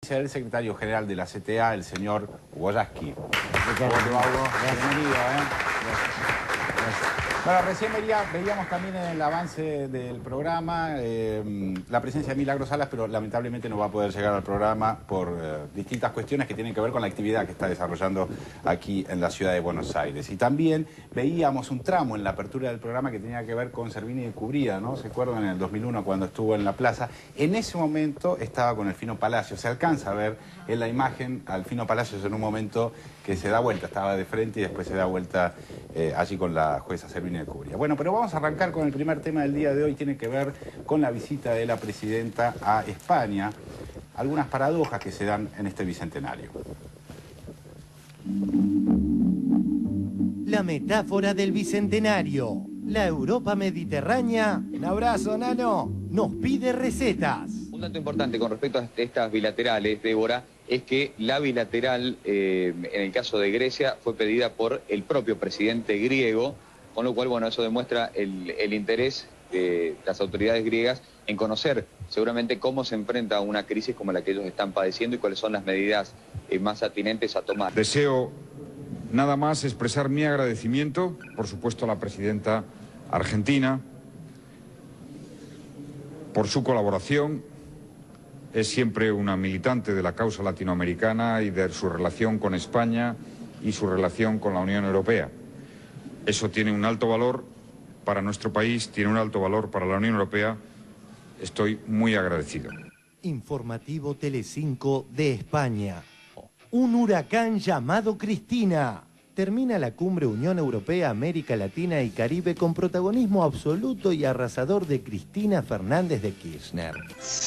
El secretario general de la CTA, el señor Wojaski. Bienvenido, Bueno, recién veíamos también en el avance del programa la presencia de Milagros Salas, pero lamentablemente no va a poder llegar al programa por distintas cuestiones que tienen que ver con la actividad que está desarrollando aquí en la ciudad de Buenos Aires. Y también veíamos un tramo en la apertura del programa que tenía que ver con Servini de Cubría, ¿no? ¿Se acuerdan? En el 2001 cuando estuvo en la plaza. En ese momento estaba con el Fino Palacios. Se alcanza a ver en la imagen al Fino Palacios en un momento que se da vuelta, estaba de frente y después se da vuelta allí con la jueza Servini de Cubría. Bueno, pero vamos a arrancar con el primer tema del día de hoy, tiene que ver con la visita de la presidenta a España, algunas paradojas que se dan en este bicentenario. La metáfora del bicentenario, la Europa mediterránea, un abrazo, Nano, nos pide recetas. Un dato importante con respecto a estas bilaterales, Débora, es que la bilateral, en el caso de Grecia, fue pedida por el propio presidente griego, con lo cual, bueno, eso demuestra el interés de las autoridades griegas en conocer seguramente cómo se enfrenta a una crisis como la que ellos están padeciendo y cuáles son las medidas más atinentes a tomar. Deseo nada más expresar mi agradecimiento, por supuesto, a la presidenta argentina por su colaboración. Es siempre una militante de la causa latinoamericana y de su relación con España y su relación con la Unión Europea. Eso tiene un alto valor para nuestro país, tiene un alto valor para la Unión Europea. Estoy muy agradecido. Informativo Telecinco de España. Un huracán llamado Cristina. Termina la cumbre Unión Europea, América Latina y Caribe con protagonismo absoluto y arrasador de Cristina Fernández de Kirchner.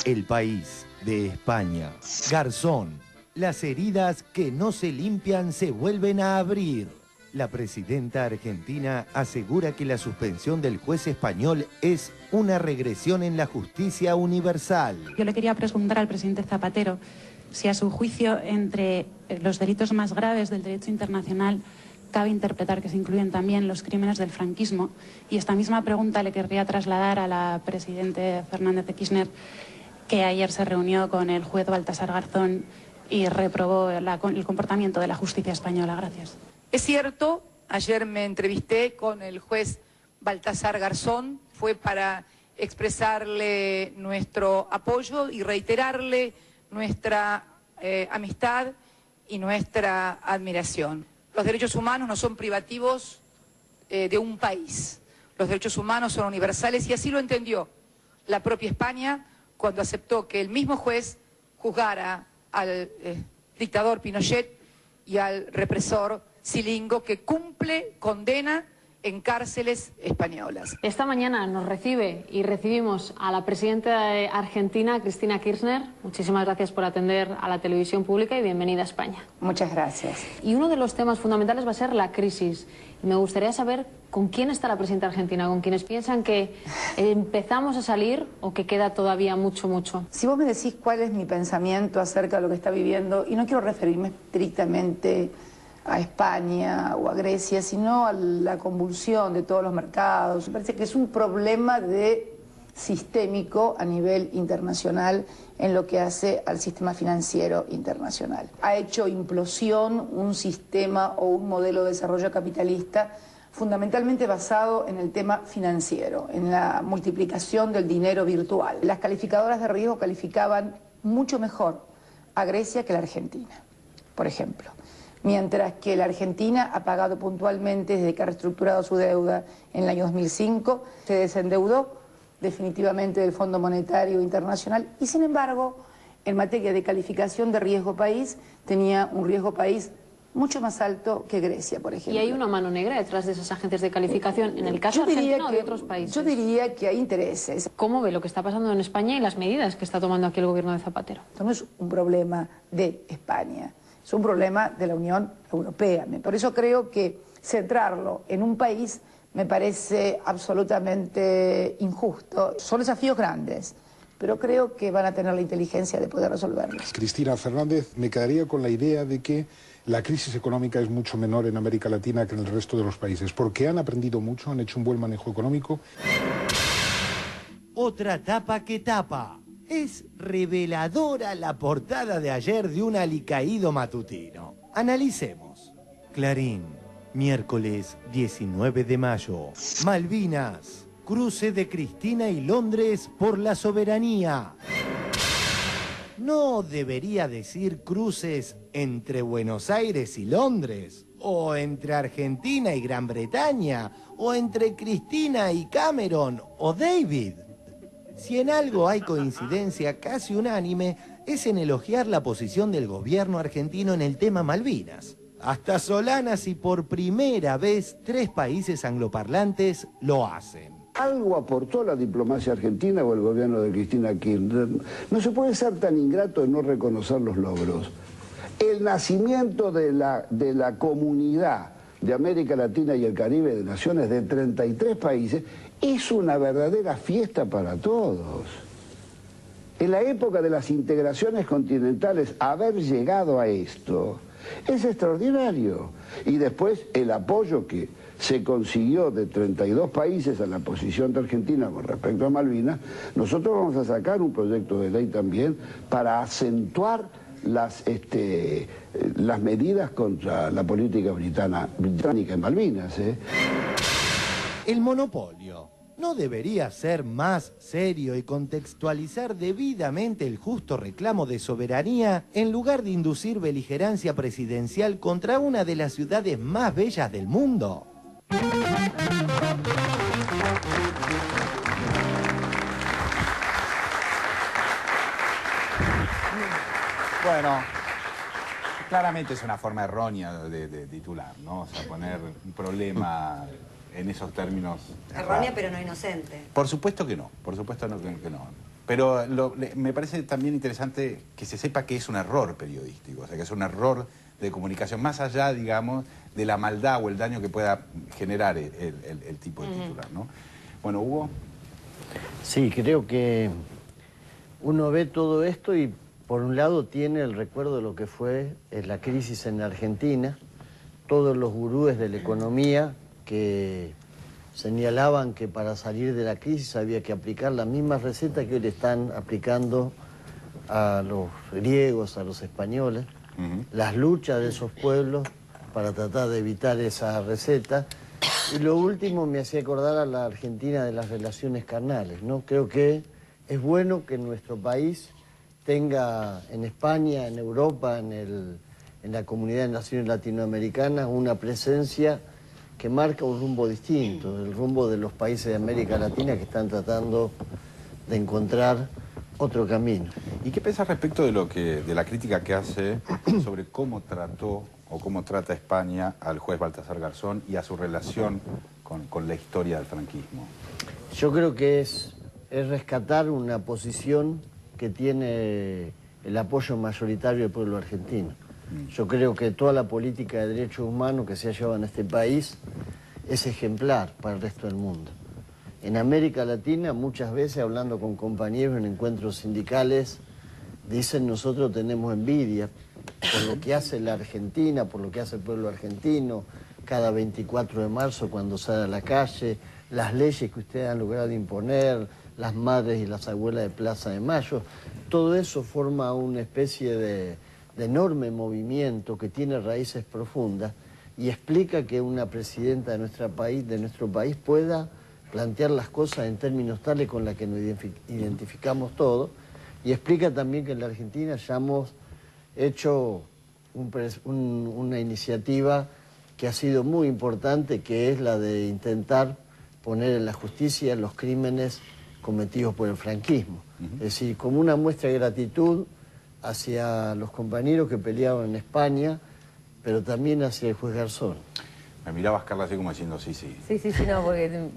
El país de España. Garzón. Las heridas que no se limpian se vuelven a abrir. La presidenta argentina asegura que la suspensión del juez español es una regresión en la justicia universal. Yo le quería preguntar al presidente Zapatero si a su juicio entre los delitos más graves del derecho internacional cabe interpretar que se incluyen también los crímenes del franquismo. Y esta misma pregunta le querría trasladar a la presidenta Fernández de Kirchner, que ayer se reunió con el juez Baltasar Garzón y reprobó el comportamiento de la justicia española. Gracias. Es cierto, ayer me entrevisté con el juez Baltasar Garzón, fue para expresarle nuestro apoyo y reiterarle nuestra amistad y nuestra admiración. Los derechos humanos no son privativos de un país, los derechos humanos son universales y así lo entendió la propia España cuando aceptó que el mismo juez juzgara al dictador Pinochet y al represor Cilingo, que cumple condena en cárceles españolas. Esta mañana nos recibe y recibimos a la presidenta argentina, Cristina Kirchner. Muchísimas gracias por atender a la televisión pública y bienvenida a España. Muchas gracias. Y uno de los temas fundamentales va a ser la crisis. Y me gustaría saber con quién está la presidenta argentina, con quienes piensan que empezamos a salir o que queda todavía mucho. Si vos me decís cuál es mi pensamiento acerca de lo que está viviendo, y no quiero referirme estrictamente a España o a Grecia, sino a la convulsión de todos los mercados. Me parece que es un problema sistémico a nivel internacional en lo que hace al sistema financiero internacional. Ha hecho implosión un sistema o un modelo de desarrollo capitalista fundamentalmente basado en el tema financiero, en la multiplicación del dinero virtual. Las calificadoras de riesgo calificaban mucho mejor a Grecia que la Argentina, por ejemplo. Mientras que la Argentina ha pagado puntualmente desde que ha reestructurado su deuda en el año 2005, se desendeudó definitivamente del Fondo Monetario Internacional y, sin embargo, en materia de calificación de riesgo país, tenía un riesgo país mucho más alto que Grecia, por ejemplo. ¿Y hay una mano negra detrás de esas agencias de calificación, en el caso argentino o de otros países? Yo diría que hay intereses. ¿Cómo ve lo que está pasando en España y las medidas que está tomando aquí el gobierno de Zapatero? Esto no es un problema de España. Es un problema de la Unión Europea. Por eso creo que centrarlo en un país me parece absolutamente injusto. Son desafíos grandes, pero creo que van a tener la inteligencia de poder resolverlos. Cristina Fernández, me quedaría con la idea de que la crisis económica es mucho menor en América Latina que en el resto de los países, porque han aprendido mucho, han hecho un buen manejo económico. Otra tapa que tapa. Es reveladora la portada de ayer de un alicaído matutino. Analicemos. Clarín, miércoles 19 de mayo. Malvinas, cruce de Cristina y Londres por la soberanía. ¿No debería decir cruces entre Buenos Aires y Londres? ¿O entre Argentina y Gran Bretaña? ¿O entre Cristina y Cameron? ¿O David? Si en algo hay coincidencia casi unánime, es en elogiar la posición del gobierno argentino en el tema Malvinas. Hasta Solanas y por primera vez 3 países angloparlantes lo hacen. Algo aportó la diplomacia argentina o el gobierno de Cristina Kirchner. No se puede ser tan ingrato de no reconocer los logros. El nacimiento de la comunidad de América Latina y el Caribe, de naciones de 33 países, es una verdadera fiesta para todos. En la época de las integraciones continentales, haber llegado a esto es extraordinario. Y después el apoyo que se consiguió de 32 países a la posición de Argentina con respecto a Malvinas, nosotros vamos a sacar un proyecto de ley también para acentuar las medidas contra la política británica en Malvinas. El monopolio no debería ser más serio y contextualizar debidamente el justo reclamo de soberanía en lugar de inducir beligerancia presidencial contra una de las ciudades más bellas del mundo. Bueno, claramente es una forma errónea de titular, ¿no? O sea, poner un problema en esos términos. Errónea, pero no inocente. Por supuesto que no, por supuesto que no. Pero me parece también interesante que se sepa que es un error periodístico, o sea, que es un error de comunicación, más allá, digamos, de la maldad o el daño que pueda generar el tipo de titular, ¿no? Bueno, Hugo. Sí, creo que uno ve todo esto y por un lado tiene el recuerdo de lo que fue la crisis en Argentina, todos los gurúes de la economía que señalaban que para salir de la crisis había que aplicar la misma receta que hoy le están aplicando a los griegos, a los españoles, las luchas de esos pueblos para tratar de evitar esa receta. Y lo último me hacía acordar a la Argentina de las relaciones carnales, ¿no? Creo que es bueno que nuestro país tenga en España, en Europa, en la Comunidad de Naciones Latinoamericanas, una presencia que marca un rumbo distinto, el rumbo de los países de América Latina que están tratando de encontrar otro camino. ¿Y qué piensas respecto de la crítica que hace sobre cómo trató o cómo trata España al juez Baltasar Garzón y a su relación con la historia del franquismo? Yo creo que es rescatar una posición que tiene el apoyo mayoritario del pueblo argentino. Yo creo que toda la política de derechos humanos que se ha llevado en este país es ejemplar para el resto del mundo. En América Latina, muchas veces hablando con compañeros en encuentros sindicales, dicen nosotros tenemos envidia por lo que hace la Argentina, por lo que hace el pueblo argentino, cada 24 de marzo cuando sale a la calle, las leyes que ustedes han logrado imponer, las madres y las abuelas de Plaza de Mayo, todo eso forma una especie de enorme movimiento que tiene raíces profundas y explica que una presidenta de nuestro país pueda plantear las cosas en términos tales con las que nos identificamos todos, y explica también que en la Argentina ya hemos hecho una iniciativa que ha sido muy importante, que es la de intentar poner en la justicia los crímenes cometidos por el franquismo. Es decir, como una muestra de gratitud hacia los compañeros que peleaban en España, pero también hacia el juez Garzón. Me mirabas, Carla, así como diciendo sí, sí. Sí, no, porque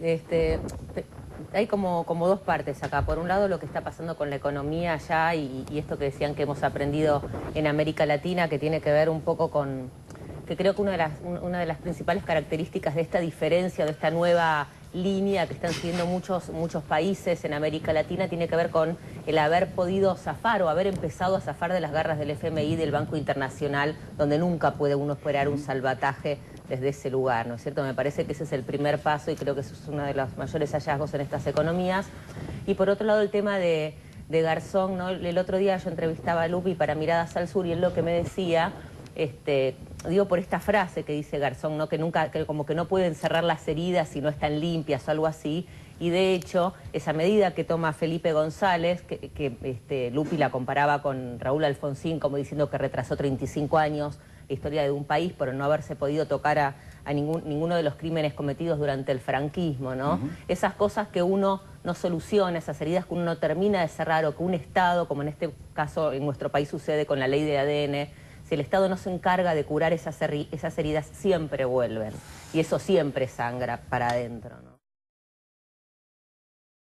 hay como dos partes acá. Por un lado, lo que está pasando con la economía allá y esto que decían que hemos aprendido en América Latina, que tiene que ver un poco con... que creo que una de las principales características de esta diferencia, de esta nueva línea que están siguiendo muchos países en América Latina, tiene que ver con el haber podido zafar o haber empezado a zafar de las garras del FMI, del Banco Internacional, donde nunca puede uno esperar un salvataje desde ese lugar, ¿no es cierto? Me parece que ese es el primer paso y creo que eso es uno de los mayores hallazgos en estas economías. Y por otro lado, el tema de de Garzón, ¿no? El otro día yo entrevistaba a Lupi para Miradas al Sur y él lo que me decía, digo por esta frase que dice Garzón, ¿no? Que como que no pueden cerrar las heridas si no están limpias o algo así, y de hecho esa medida que toma Felipe González, que Lupi la comparaba con Raúl Alfonsín como diciendo que retrasó 35 años la historia de un país por no haberse podido tocar a ninguno de los crímenes cometidos durante el franquismo, ¿no? Esas cosas que uno no soluciona, esas heridas que uno no termina de cerrar, o que un Estado, como en este caso en nuestro país sucede con la ley de ADN, si el Estado no se encarga de curar esas heridas, siempre vuelven. Y eso siempre sangra para adentro, ¿no?